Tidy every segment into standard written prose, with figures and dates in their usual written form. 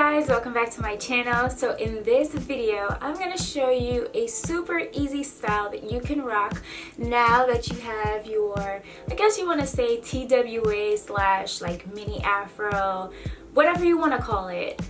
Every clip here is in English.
guys, welcome back to my channel. So in this video I'm going to show you a super easy style that you can rock now that you have your, I guess you want to say TWA slash like mini afro, whatever you want to call it.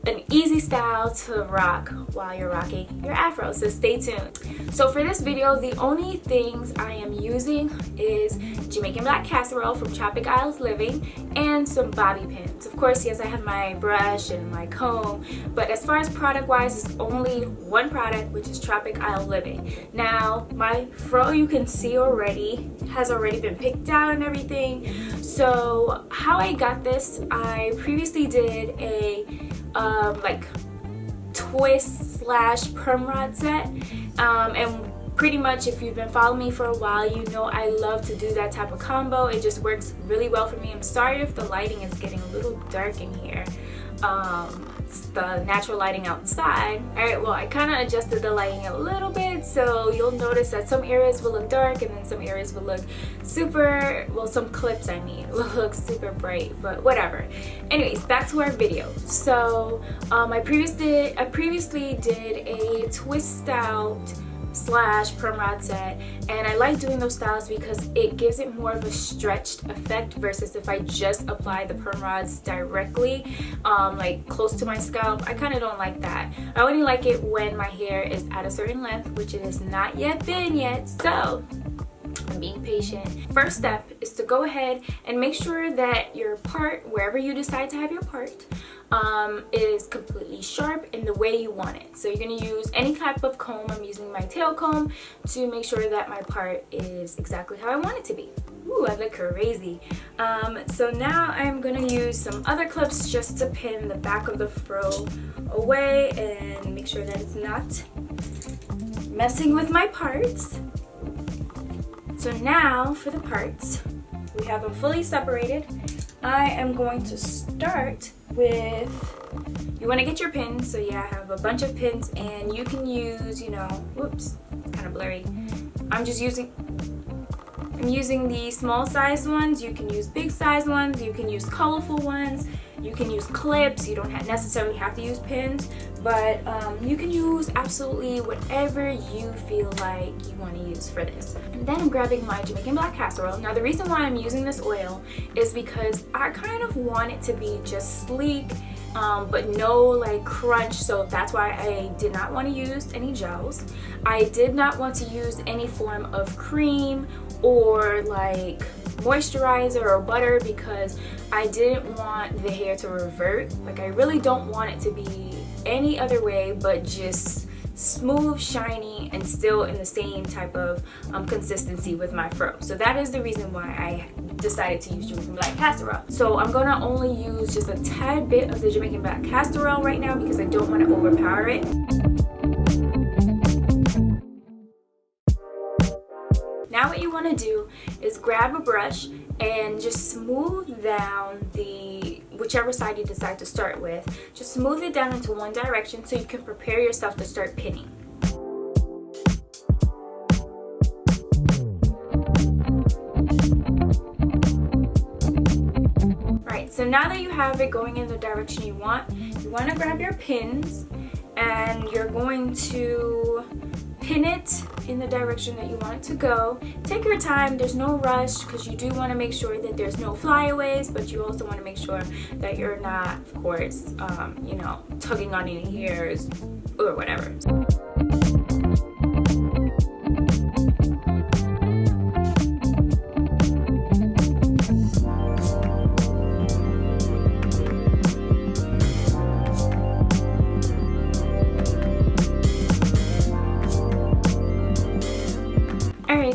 An easy style to rock while you're rocking your afro, so stay tuned. So for this video, the only things I am using is Jamaican black casserole from Tropic Living and some bobby pins. Of course, yes, I have my brush and my comb, but as far as product wise, it's only one product, which is Tropic Living. Now my fro, you can see already, has already been picked out and everything. So how I got this, I previously did a like twist slash perm rod set, and pretty much if you've been following me for a while, you know I love to do that type of combo. It just works really well for me. I'm sorry if the lighting is getting a little dark in here. It's the natural lighting outside. Alright, well, I kind of adjusted the lighting a little bit, so you'll notice that some areas will look dark and then some areas will look super, well, some clips I mean will look super bright, but whatever. Anyways, back to our video. So I previously did a twist out slash perm rod set, and I like doing those styles because it gives it more of a stretched effect versus if I just apply the perm rods directly like close to my scalp. I kind of don't like that. I only like it when my hair is at a certain length, which it has not yet been yet, so I'm being patient. First step is to go ahead and make sure that your part, wherever you decide to have your part, is completely sharp in the way you want it. So you're going to use any type of comb. I'm using my tail comb to make sure that my part is exactly how I want it to be. Ooh, I look crazy. So now I'm going to use some other clips just to pin the back of the fro away and make sure that it's not messing with my parts. So now for the parts, we have them fully separated. I am going to start with, you want to get your pins. So yeah, I have a bunch of pins, and you can use, you know, whoops, it's kind of blurry. I'm using the small size ones. You can use big size ones, you can use colorful ones, you can use clips. You don't necessarily have to use pins, but you can use absolutely whatever you feel like you want to use for this. And then I'm grabbing my Jamaican black casserole. Now the reason why I'm using this oil is because I kind of want it to be just sleek, but no like crunch, so that's why I did not want to use any gels. I did not want to use any form of cream or like moisturizer or butter because I didn't want the hair to revert. Like, I really don't want it to be any other way but just smooth, shiny, and still in the same type of consistency with my fro. So that is the reason why I decided to use Jamaican black casserole. So I'm gonna only use just a tad bit of the Jamaican black casserole right now because I don't want to overpower it. Now what you want to do is grab a brush and just smooth down the, whichever side you decide to start with, just smooth it down into one direction so you can prepare yourself to start pinning. Right, so now that you have it going in the direction you want to grab your pins and you're going to pin it in the direction that you want it to go. Take your time, there's no rush because you do want to make sure that there's no flyaways, but you also want to make sure that you're not, of course, you know, tugging on any hairs or whatever.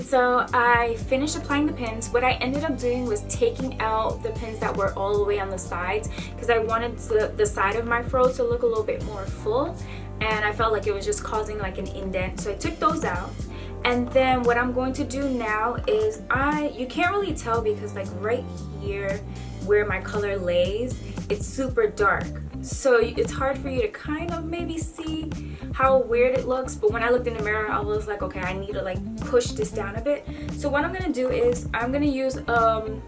So I finished applying the pins. What I ended up doing was taking out the pins that were all the way on the sides because I wanted the side of my fro to look a little bit more full, and I felt like it was just causing like an indent. So I took those out. And then what I'm going to do now is you can't really tell because like right here where my color lays, it's super dark. So it's hard for you to kind of maybe see how weird it looks, but when I looked in the mirror I was like, okay, I need to like push this down a bit. So what I'm gonna do is I'm gonna use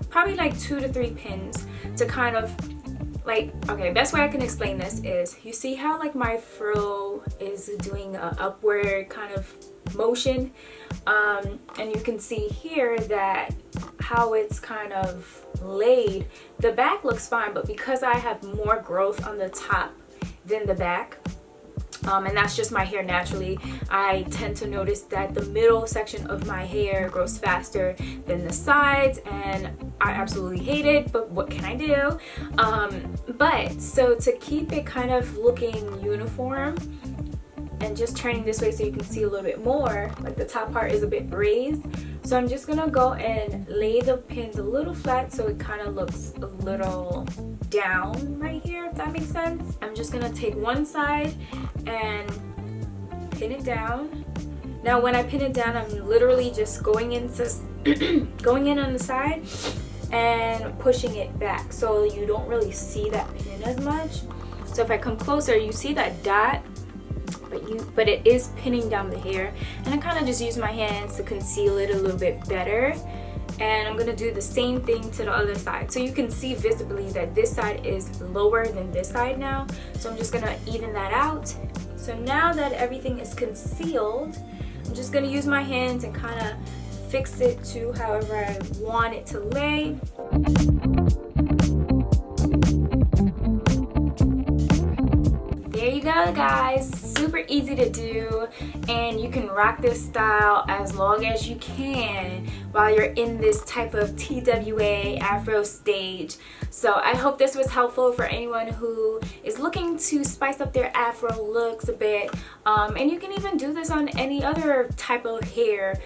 probably like 2 to 3 pins to kind of like, okay, best way I can explain this is, you see how like my fro is doing a upward kind of motion, and you can see here that how it's kind of laid. The back looks fine, but because I have more growth on the top than the back, and that's just my hair naturally, I tend to notice that the middle section of my hair grows faster than the sides, and I absolutely hate it, but what can I do? But so to keep it kind of looking uniform, and just turning this way so you can see a little bit more, like the top part is a bit raised, so I'm just gonna go and lay the pins a little flat so it kind of looks a little down right here, if that makes sense. I'm just gonna take one side and pin it down. Now when I pin it down, I'm literally just going into going in on the side and pushing it back, so you don't really see that pin as much. So if I come closer, you see that dot, but it is pinning down the hair, and I kind of just use my hands to conceal it a little bit better. And I'm gonna do the same thing to the other side, so you can see visibly that this side is lower than this side now. So I'm just gonna even that out. So now that everything is concealed, I'm just gonna use my hands and kind of fix it to however I want it to lay. There you go, guys. Super easy to do, and you can rock this style as long as you can while you're in this type of TWA Afro stage. So I hope this was helpful for anyone who is looking to spice up their Afro looks a bit. And you can even do this on any other type of hair.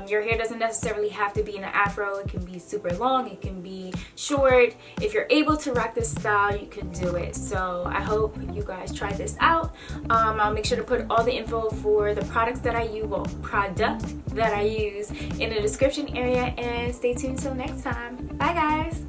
Your hair doesn't necessarily have to be in an Afro. It can be super long, it can be short. If you're able to rock this style, you can do it. So I hope you guys try this out. I'll make sure to put all the info for the products that I use, well, product that I use, in the description area, and stay tuned till next time. Bye guys.